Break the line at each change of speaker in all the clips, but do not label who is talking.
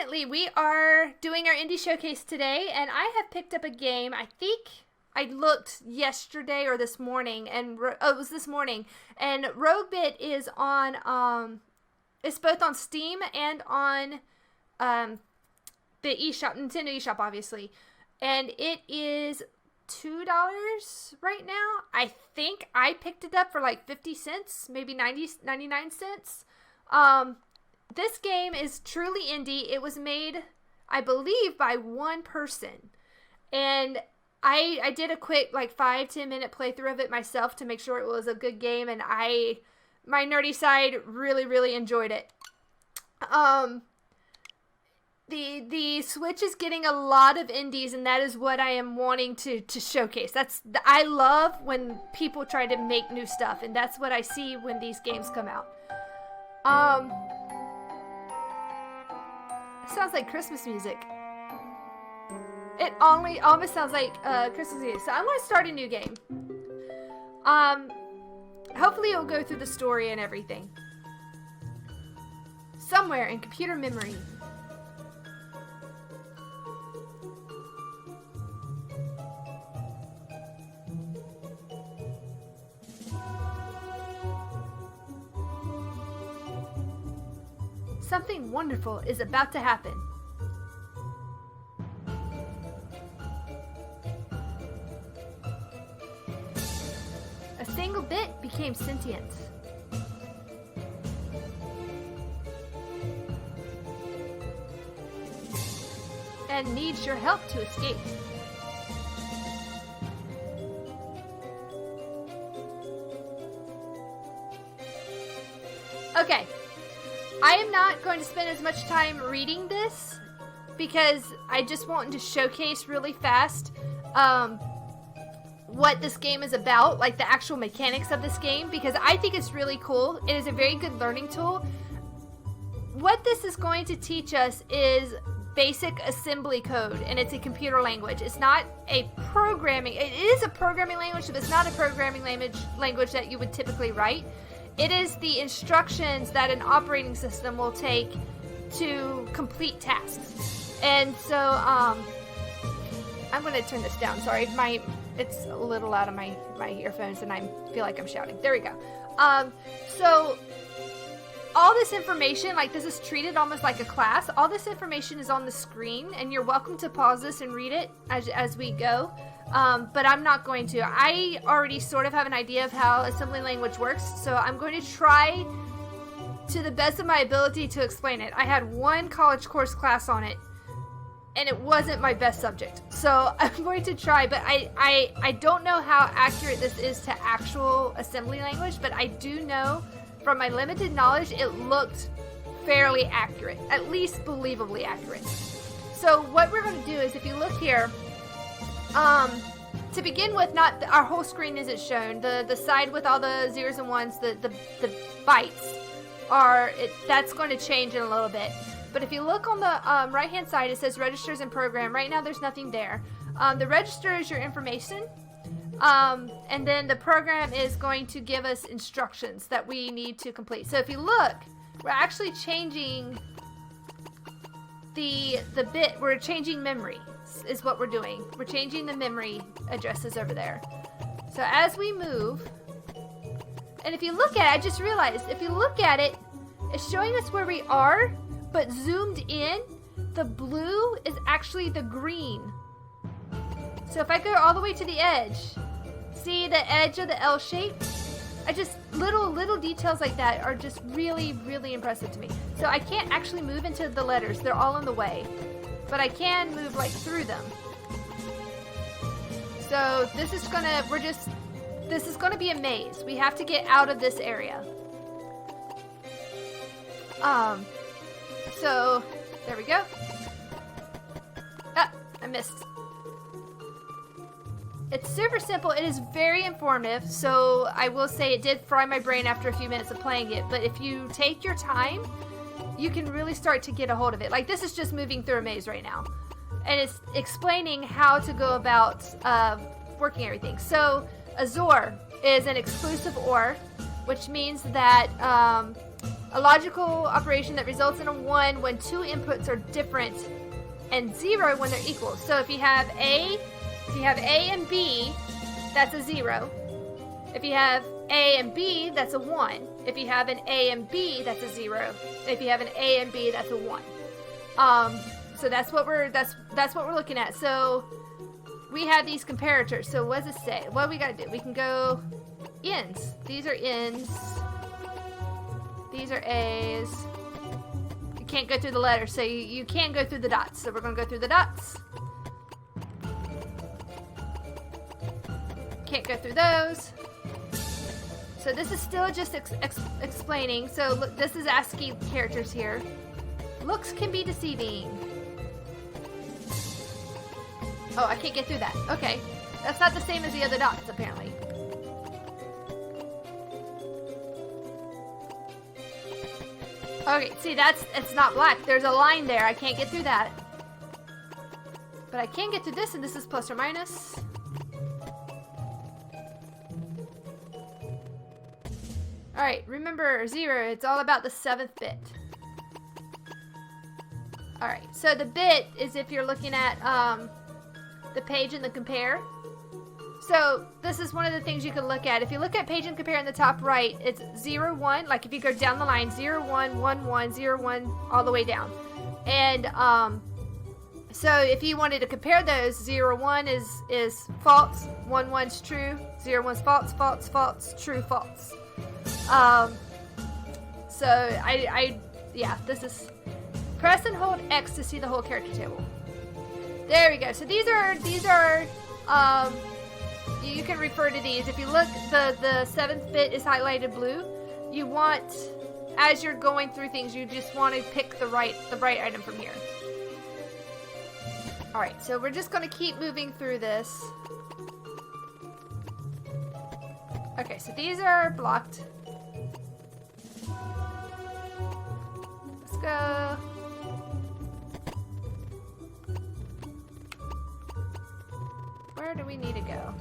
unfortunately, we are doing our indie showcase today, and I have picked up a game. I think I looked yesterday or this morning, and it was this morning. And Roguebit is on. It's both on Steam and on the eShop, Nintendo eShop, obviously. And it is $2 right now. I think I picked it up for like 50 cents, maybe 99 cents. This game is truly indie. It was made, I believe, by one person. And I did a quick like 5-10 minute playthrough of it myself to make sure it was a good game, and my nerdy side really enjoyed it. The Switch is getting a lot of indies, and that is what I am wanting to showcase. I love when people try to make new stuff, and that's what I see when these games come out. Sounds like Christmas music. It almost sounds like Christmas music. So I'm going to start a new game. Hopefully it'll go through the story and everything. Somewhere in computer memory. Something wonderful is about to happen. A single bit became sentient. And needs your help to escape. Okay. I am not going to spend as much time reading this because I just want to showcase really fast what this game is about, like the actual mechanics of this game, because I think it's really cool. It is a very good learning tool. What this is going to teach us is basic assembly code, and it's a computer language. It's not a programming, it is a programming language, but it's not a programming language that you would typically write. It is the instructions that an operating system will take to complete tasks. And so, I'm going to turn this down. Sorry, it's a little loud on my earphones, and I feel like I'm shouting. There we go. So, all this information, like this is treated almost like a class. All this information is on the screen, and you're welcome to pause this and read it as we go. But I'm not going to. I already sort of have an idea of how assembly language works, so I'm going to try to the best of my ability to explain it. I had one college course class on it, and it wasn't my best subject. So I'm going to try, but I don't know how accurate this is to actual assembly language, but I do know from my limited knowledge it looked fairly accurate, at least believably accurate. So what we're going to do is, if you look here, to begin with, our whole screen isn't shown. The side with all the zeros and ones, the bytes that's going to change in a little bit. But if you look on the right hand side, it says registers and program. Right now there's nothing there. The register is your information, and then the program is going to give us instructions that we need to complete. So if you look, we're actually changing the bit. We're changing memory is what we're doing. We're changing the memory addresses over there. So as we move, and if you look at it, I just realized, if you look at it, it's showing us where we are, but zoomed in, the blue is actually the green. So if I go all the way to the edge, see the edge of the L shape? Little details like that are just really impressive to me. So I can't actually move into the letters. They're all in the way. But I can move like through them. So this is gonna be a maze. We have to get out of this area. So there we go. Ah, I missed. It's super simple. It is very informative. So I will say it did fry my brain after a few minutes of playing it. But if you take your time, you can really start to get a hold of it. Like, this is just moving through a maze right now. And it's explaining how to go about working everything. So, Azure is an exclusive OR, which means that A logical operation that results in a 1 when two inputs are different, and 0 when they're equal. So if you have A and B, that's a 0. If you have A and B, that's a 1. If you have an A and B, that's a 0. If you have an A and B, that's a 1. So that's what we're looking at. So we have these comparators. So what does it say? What we gotta do? We can go ends. These are ends. These are A's. You can't go through the letters, so you can go through the dots. So we're gonna go through the dots. Can't go through those. So this is still just explaining. So look, this is ASCII characters here. Looks can be deceiving. Oh, I can't get through that. Okay. That's not the same as the other dots, apparently. Okay, see, it's not black. There's a line there. I can't get through that. But I can get through this, and this is plus or minus. Alright, remember 0, it's all about the 7th bit. Alright, so the bit is if you're looking at the page and the compare. So this is one of the things you can look at. If you look at page and compare in the top right, it's 0, 1. Like if you go down the line, 0, 1, 1, 1, 0, 1, all the way down. And so if you wanted to compare those, 0, 1 is false, 1, 1's true, 0, 1's false, false, false, true, false. So yeah, this is press and hold X to see the whole character table. There we go. So these are you can refer to these. If you look, the 7th bit is highlighted blue. You want, as you're going through things, you just want to pick the right item from here. All right, so we're just going to keep moving through this. Okay, so these are blocked. Let's go. Where do we need to go?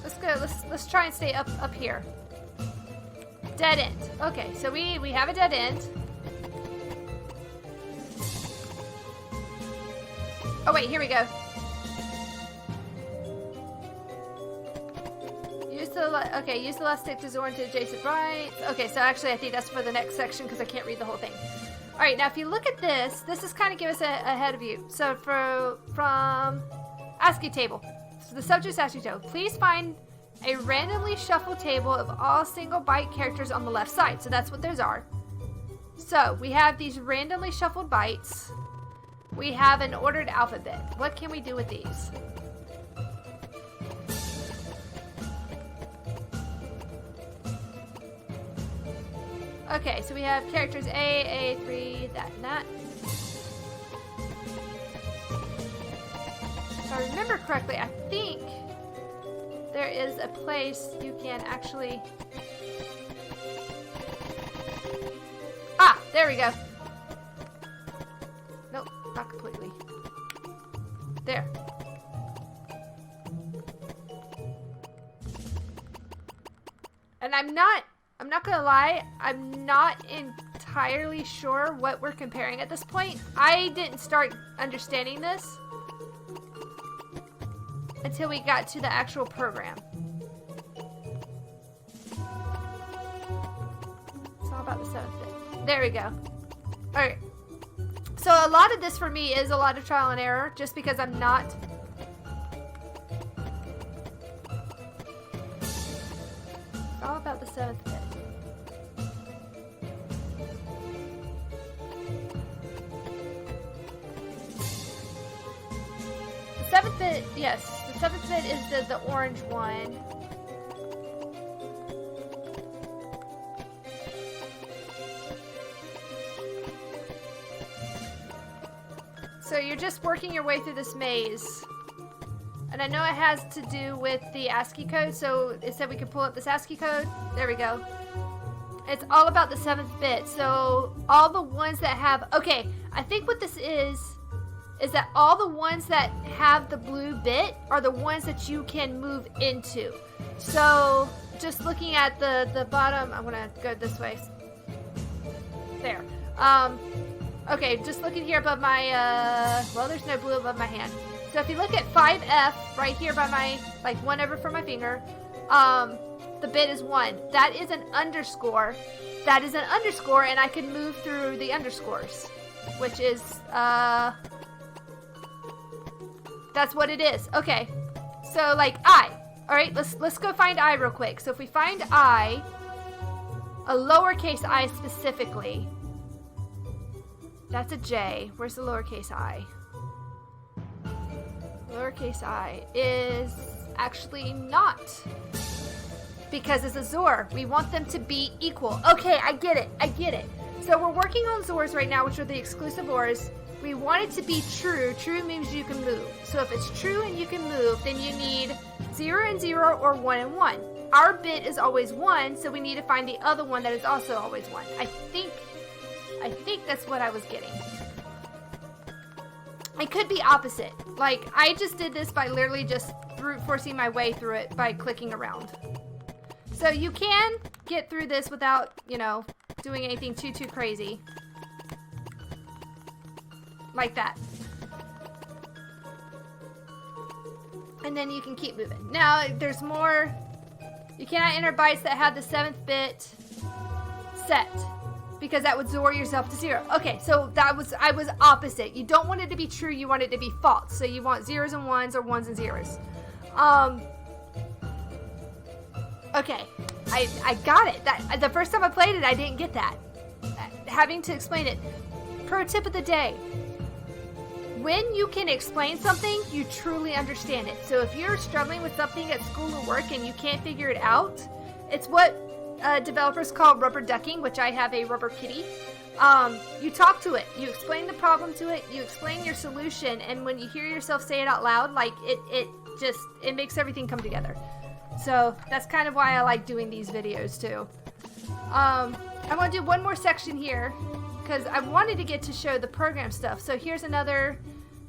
Let's go. Let's try and stay up here. Dead end. Okay, so we have a dead end. Oh wait, here we go. Use the left stick to zoom to adjacent right. Okay, so actually I think that's for the next section because I can't read the whole thing. All right, now if you look at this is kind of give us a head view. So from ASCII table, so the subject's ASCII table, please find a randomly shuffled table of all single byte characters on the left side. So that's what those are. So we have these randomly shuffled bytes. We have an ordered alphabet. What can we do with these? Okay, so we have characters A, A3, that, and that. If I remember correctly, I think there is a place you can actually... Ah, there we go. Nope, not completely. There. And I'm not gonna lie, I'm not entirely sure what we're comparing at this point. I didn't start understanding this until we got to the actual program. It's all about the 7th bit. There we go. Alright. So a lot of this for me is a lot of trial and error, just because I'm not... It's all about the 7th bit. The 7th bit, yes. The 7th bit is the orange one. So you're just working your way through this maze. And I know it has to do with the ASCII code, so it said we could pull up this ASCII code. There we go. It's all about the 7th bit. So all the ones that have... Okay, I think what this is is that all the ones that have the blue bit are the ones that you can move into. So just looking at the bottom, I'm gonna go this way. There. Okay, just looking here above my, well, there's no blue above my hand. So if you look at 5F right here by my, like 1 over from my finger, the bit is 1. That is an underscore. That is an underscore, and I can move through the underscores, which is, that's what it is. Okay, so like I. All right, let's go find I real quick. So if we find I, a lowercase I specifically, that's a J. Where's the lowercase I? Lowercase I is actually not, because it's a XOR. We want them to be equal. Okay, I get it. I get it. So we're working on XORs right now, which are the exclusive ORs. We want it to be true. True means you can move. So if it's true and you can move, then you need 0 and 0 or 1 and 1. Our bit is always 1, so we need to find the other one that is also always 1. I think that's what I was getting. It could be opposite. Like, I just did this by literally just forcing my way through it by clicking around. So you can get through this without, you know, doing anything too crazy. Like that. And then you can keep moving. Now, there's more. You cannot enter bytes that have the 7th bit set, because that would XOR yourself to 0. Okay, so I was opposite. You don't want it to be true, you want it to be false. So you want 0s and 1s or 1s and 0s. Okay, I got it. That the first time I played it, I didn't get that. Having to explain it. Pro tip of the day. When you can explain something, you truly understand it. So if you're struggling with something at school or work and you can't figure it out, it's what developers call rubber ducking, which I have a rubber kitty. You talk to it, you explain the problem to it, you explain your solution, and when you hear yourself say it out loud, like it makes everything come together. So that's kind of why I like doing these videos too. I'm going to do one more section here because I wanted to get to show the program stuff. So here's another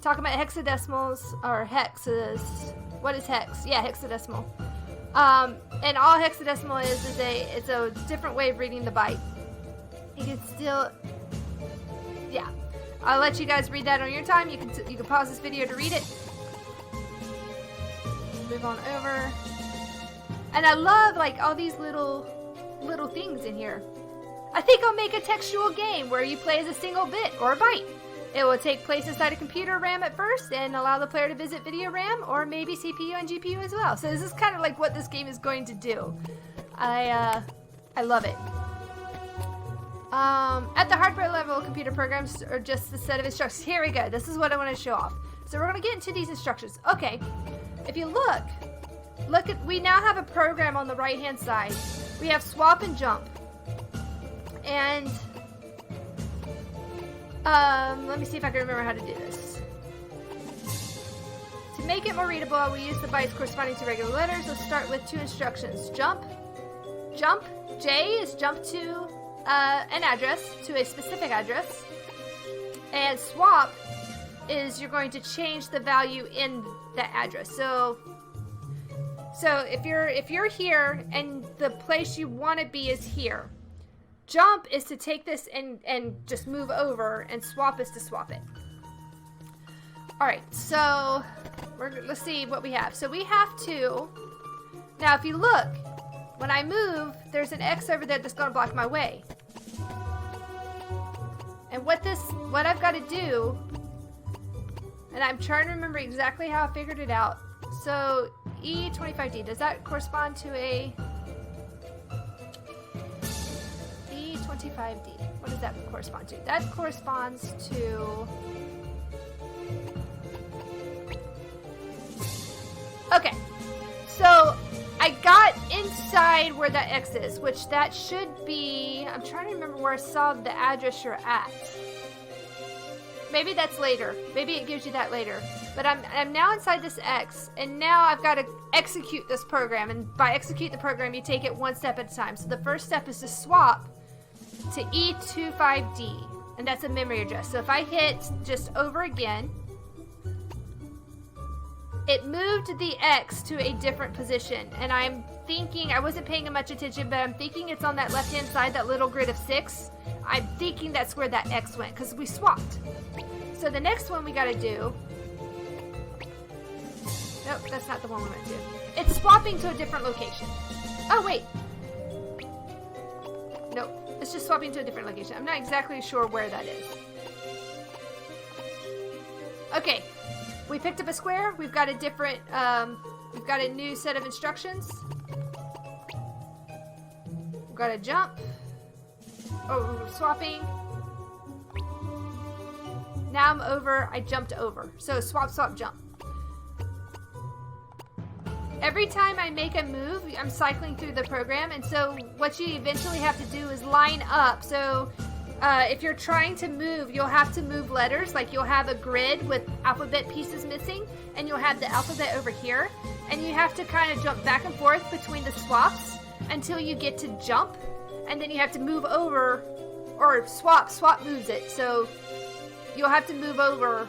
talking about hexadecimals or hexes. What is hex? Yeah, hexadecimal. And all hexadecimal is it's a different way of reading the byte. You can still, yeah. I'll let you guys read that on your time. You can pause this video to read it. Move on over. And I love like all these little things in here. I think I'll make a textual game where you play as a single bit or a byte. It will take place inside a computer RAM at first and allow the player to visit video RAM or maybe CPU and GPU as well. So this is kind of like what this game is going to do. I love it. At the hardware level, computer programs are just a set of instructions. Here we go. This is what I want to show off. So we're going to get into these instructions. Okay. If you look at, we now have a program on the right hand side. We have swap and jump. And let me see if I can remember how to do this. To make it more readable, I will use the bytes corresponding to regular letters. Let's start with 2 instructions. Jump. J is jump to an address, to a specific address. And swap is you're going to change the value in that address. So if you're here and the place you want to be is here. Jump is to take this and just move over, and swap is to swap it. Alright, so let's see what we have. So we have to, now if you look, when I move, there's an X over there that's going to block my way. And what I've got to do, and I'm trying to remember exactly how I figured it out. So E25D, does that correspond to a 25D. What does that correspond to? That corresponds to... Okay. So, I got inside where that X is, which that should be... I'm trying to remember where I saw the address you're at. Maybe that's later. Maybe it gives you that later. But I'm now inside this X, and now I've got to execute this program. And by execute the program, you take it one step at a time. So the first step is to swap to E25D, and that's a memory address. So if I hit just over again, it moved the X to a different position. And I'm thinking, I wasn't paying much attention, but I'm thinking it's on that left-hand side, that little grid of 6. I'm thinking that's where that X went, because we swapped. So the next one we gotta do... Nope, that's not the one we went to. It's swapping to a different location. Oh, wait. Nope, it's just swapping to a different location. I'm not exactly sure where that is. Okay, we picked up a square. We've got a different, we've got a new set of instructions. We've got a jump. Oh, swapping. Now I'm over. I jumped over. So swap, swap, jump. Every time I make a move, I'm cycling through the program, and so what you eventually have to do is line up. So if you're trying to move, you'll have to move letters. Like you'll have a grid with alphabet pieces missing, and you'll have the alphabet over here, and you have to kind of jump back and forth between the swaps until you get to jump, and then you have to move over, or swap moves it. So you'll have to move over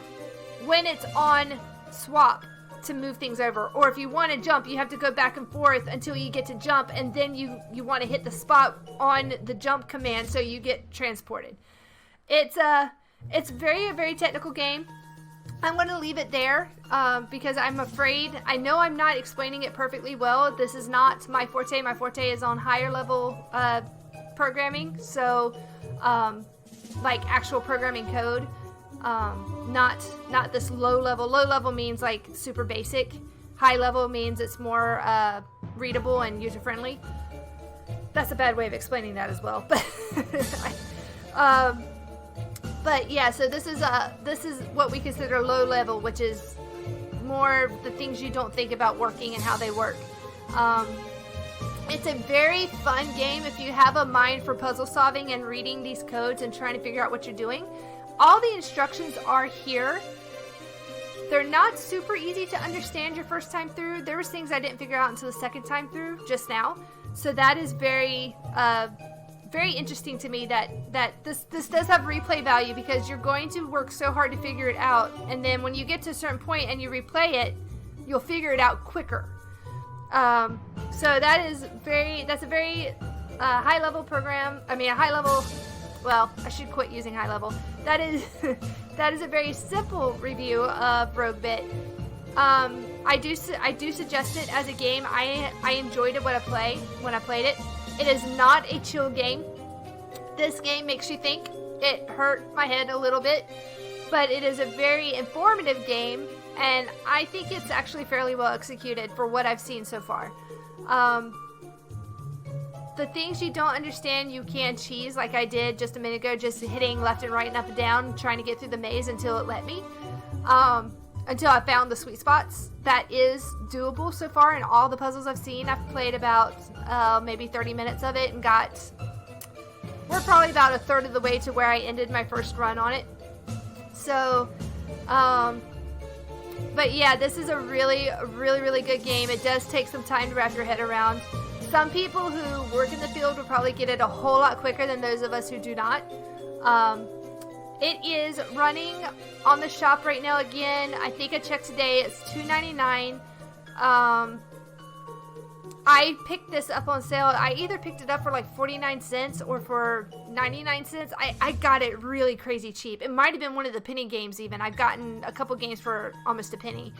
when it's on swap to move things over, or if you want to jump, you have to go back and forth until you get to jump, and then you want to hit the spot on the jump command so you get transported. It's a very technical game. I'm going to leave it there because I'm afraid, I know I'm not explaining it perfectly well. This is not my forte. My forte is on higher level programming, so like actual programming code. Not this low level. Low level means like super basic. High level means it's more readable and user friendly. That's a bad way of explaining that as well. But yeah, so this is what we consider low level, which is more the things you don't think about working and how they work. It's a very fun game if you have a mind for puzzle solving and reading these codes and trying to figure out what you're doing. All the instructions are here. They're not super easy to understand your first time through. There was things I didn't figure out until the second time through just now. So that is very interesting to me that this does have replay value, because you're going to work so hard to figure it out, and then when you get to a certain point and you replay it, you'll figure it out quicker. So that's a very high level program. I mean, a high level. Well, I should quit using high level. That is a very simple review of Roguebit. I do suggest it as a game. I enjoyed it when I played it. It is not a chill game. This game makes you think. It hurt my head a little bit, but it is a very informative game, and I think it's actually fairly well executed for what I've seen so far. The things you don't understand, you can cheese, like I did just a minute ago, just hitting left and right and up and down, trying to get through the maze until it let me. Until I found the sweet spots. That is doable so far in all the puzzles I've seen. I've played about maybe 30 minutes of it and we're probably about a third of the way to where I ended my first run on it. So, but yeah, this is a really good game. It does take some time to wrap your head around. Some people who work in the field will probably get it a whole lot quicker than those of us who do not. It is running on the shop right now again. I think I checked today. It's $2.99. I picked this up on sale. I either picked it up for like 49 cents or for 99 cents. I got it really crazy cheap. It might have been one of the penny games even. I've gotten a couple games for almost a penny.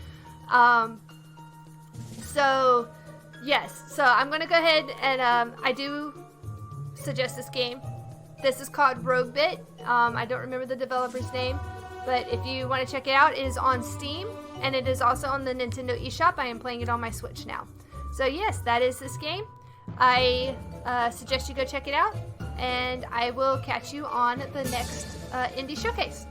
So... yes, so I'm going to go ahead and I do suggest this game. This is called Roguebit. I don't remember the developer's name, but if you want to check it out, it is on Steam, and it is also on the Nintendo eShop. I am playing it on my Switch now. So yes, that is this game. I suggest you go check it out, and I will catch you on the next Indie Showcase.